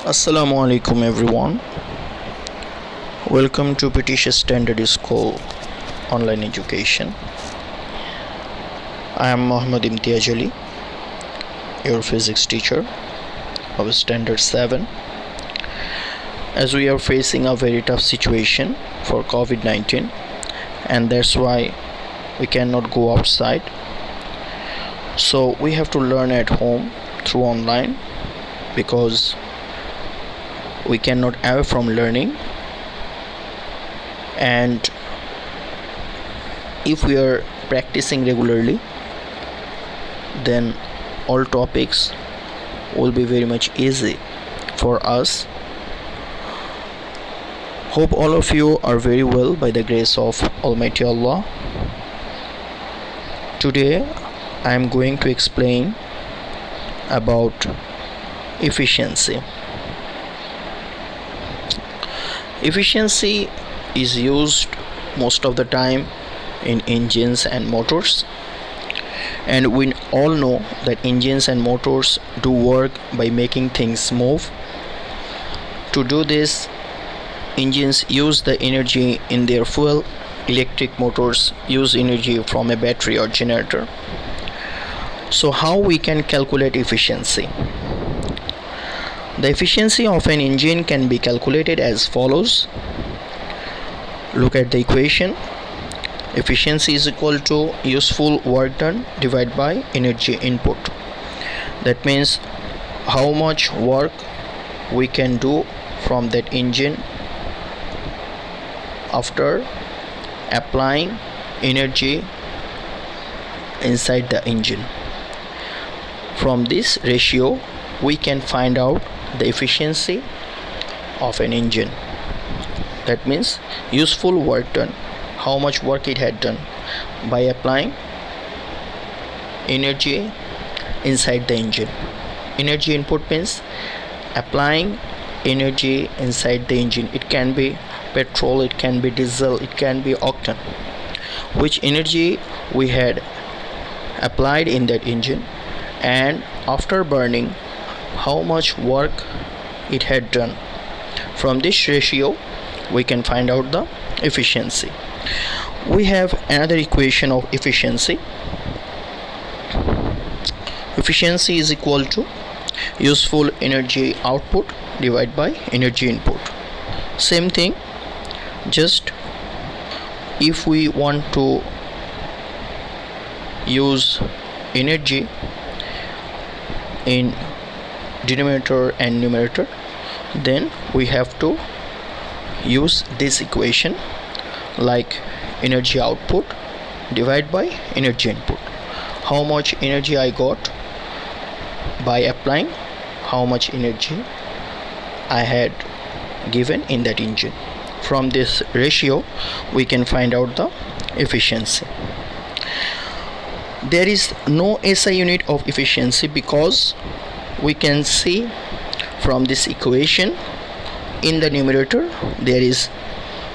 Assalamu alaikum everyone. Welcome to British Standard School online education. I am Mohammad Imtiaz Ali, your physics teacher of Standard 7. As we are facing a very tough situation for COVID-19, and that's why we cannot go outside. So we have to learn at home through online because we cannot away from learning, and if we are practicing regularly, then all topics will be very much easy for us. Hope all of you are very well by the grace of Almighty Allah. Today I am going to explain about efficiency. Efficiency is used most of the time in engines and motors, and we all know that engines and motors do work by making things move. To do this, engines use the energy in their fuel. Electric motors use energy from a battery or generator. So how we can calculate efficiency? The efficiency of an engine can be calculated as follows. Look at the equation. Efficiency is equal to useful work done divided by energy input. That means how much work we can do from that engine after applying energy inside the engine. From this ratio, we can find out the efficiency of an engine. That means useful work done, how much work it had done by applying energy inside the engine. Energy input means applying energy inside the engine. It can be petrol, it can be diesel, it can be octane. Which energy we had applied in that engine, and after burning, how much work it had done. From this ratio, we can find out the efficiency. We have another equation of efficiency. Efficiency is equal to useful energy output divided by energy input. Same thing, just if we want to use energy in denominator and numerator, then we have to use this equation, like energy output divided by energy input. How much energy I got by applying, how much energy I had given in that engine. From this ratio, we can find out the efficiency. There is no SI unit of efficiency because we can see from this equation, in the numerator there is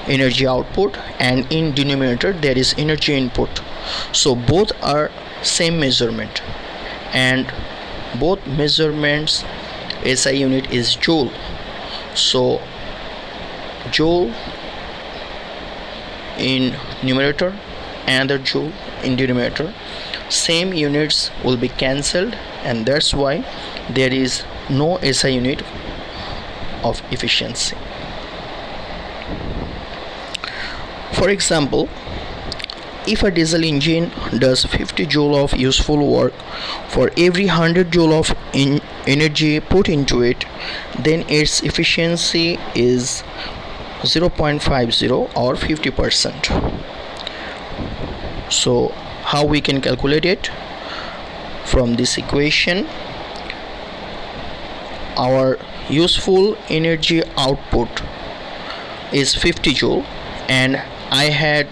energy output and in denominator there is energy input. So both are same measurement, and both measurements SI unit is joule. So joule in numerator, another joule in denominator, same units will be cancelled, and that's why there is no SI unit of efficiency. For example, if a diesel engine does 50 joule of useful work for every 100 joule of energy put into it, then its efficiency is 0.50 or 50%. So how we can calculate it? From this equation, our useful energy output is 50 joule, and I had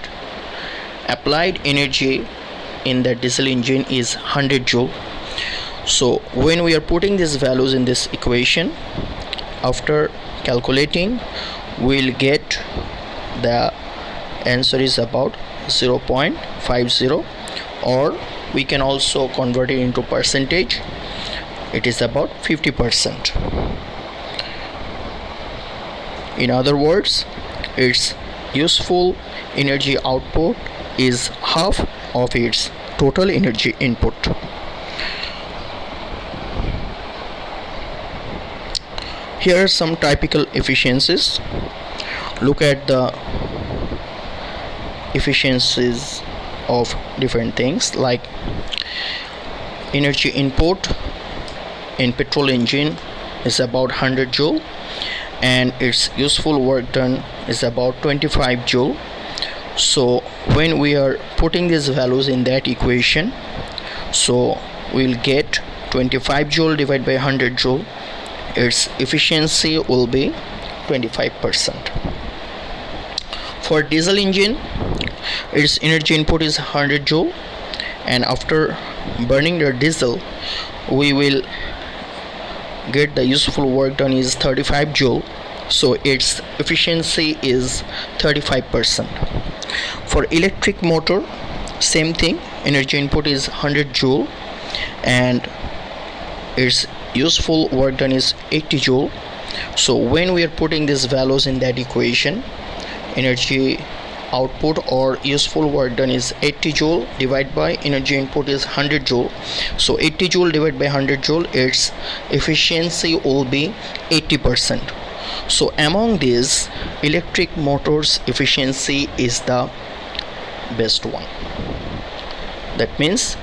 applied energy in the diesel engine is 100 joule. So when we are putting these values in this equation, after calculating, we'll get the answer is about 0.50, or we can also convert it into percentage. It is about 50%. In other words, its useful energy output is half of its total energy input. Here are some typical efficiencies. Look at the efficiencies of different things, like energy input in petrol engine is about 100 joule and its useful work done is about 25 joule. So when we are putting these values in that equation, so we'll get 25 joule divided by 100 joule. Its efficiency will be 25%. For diesel engine, its energy input is 100 joule, and after burning the diesel, we will get the useful work done is 35 joule, so its efficiency is 35%. For electric motor, same thing, energy input is 100 joule and its useful work done is 80 joule. So when we are putting these values in that equation, energy output or useful work done is 80 joule divided by energy input is 100 joule, so 80 joule divided by 100 joule, its efficiency will be 80%. So among these, electric motors efficiency is the best one. That means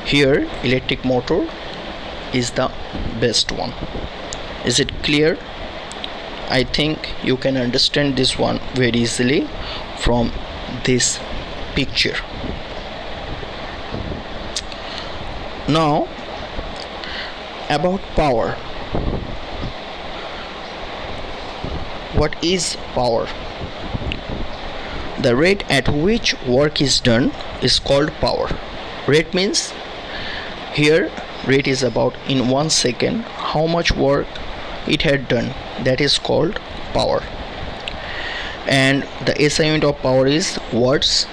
here electric motor is the best one. Is it clear? I think you can understand this one very easily from this picture. Now about power. What is power? The rate at which work is done is called power. Rate means here rate is about in 1 second how much work it had done, that is called power. And the SI unit of power is watts,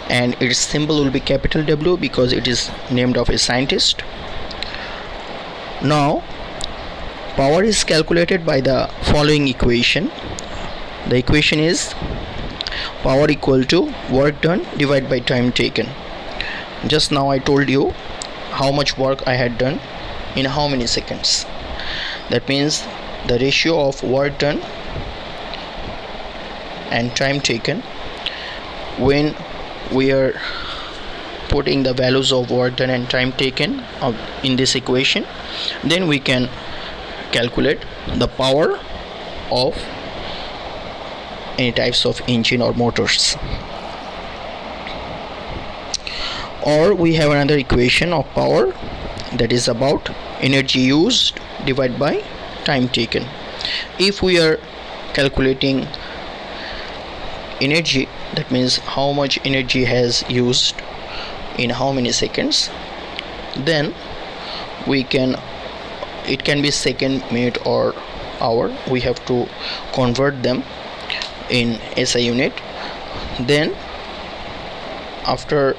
and its symbol will be capital W because it is named of a scientist. Now power is calculated by the following equation. The equation is power equal to work done divided by time taken. Just now I told you how much work I had done in how many seconds. That means the ratio of work done and time taken. When we are putting the values of work done and time taken in this equation, then we can calculate the power of any types of engine or motors. Or we have another equation of power, that is about energy used divided by time taken. If we are calculating energy, that means how much energy has used in how many seconds, then we can, it can be second, minute or hour, we have to convert them in SI unit. Then after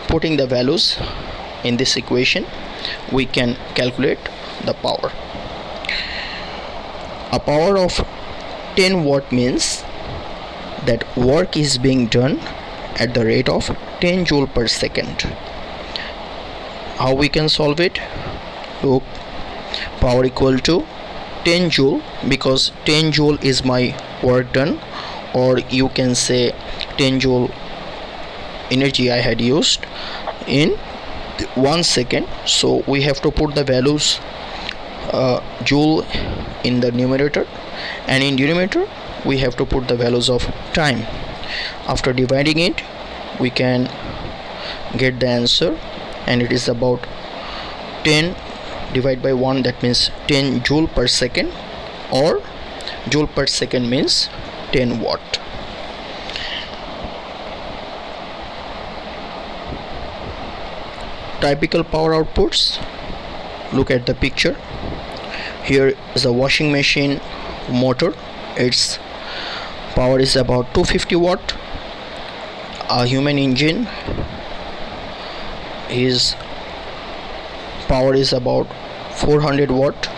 putting the values in this equation, we can calculate the power. A power of 10 watt means that work is being done at the rate of 10 joule per second. How we can solve it? Look, power equal to 10 joule, because 10 joule is my work done, or you can say 10 joule energy I had used in 1 second. So we have to put the values joule in the numerator, and in denominator we have to put the values of time. After dividing it, we can get the answer, and it is about 10 divided by 1, that means 10 joule per second, or joule per second means 10 watt. Typical power outputs. Look at the picture. Here is a washing machine motor. Its power is about 250 watt. A human engine, his power is about 400 watt.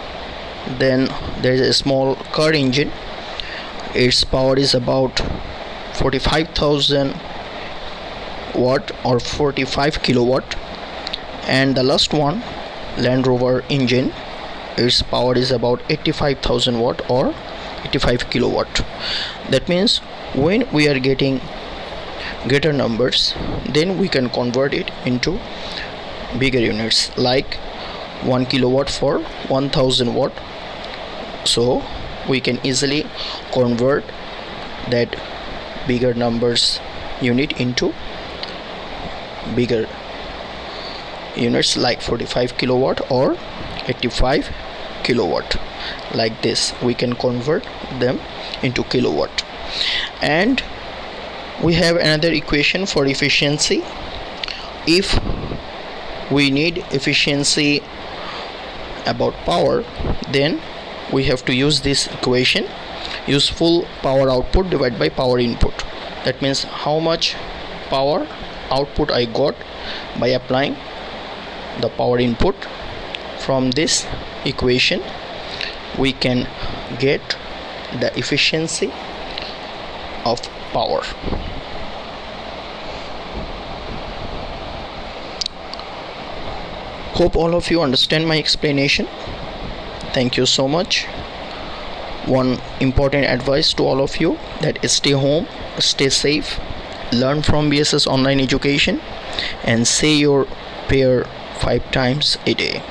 Then there is a small car engine its power is about 45,000 watt or 45 kilowatt. And the last one, Land Rover engine, its power is about 85,000 watt or 85 kilowatt. That means when we are getting greater numbers, then we can convert it into bigger units, like 1 kilowatt for 1000 watt. So we can easily convert that bigger numbers unit into bigger units like 45 kilowatt or 85 kilowatt. Like this we can convert them into kilowatt. And we have another equation for efficiency. If we need efficiency about power, then we have to use this equation, useful power output divided by power input. That means how much power output I got by applying the power input. From this equation we can get the efficiency of power. Hope all of you understand my explanation. Thank you so much. One important advice to all of you, that stay home, stay safe, learn from BSS online education, and say your prayer 5 times a day.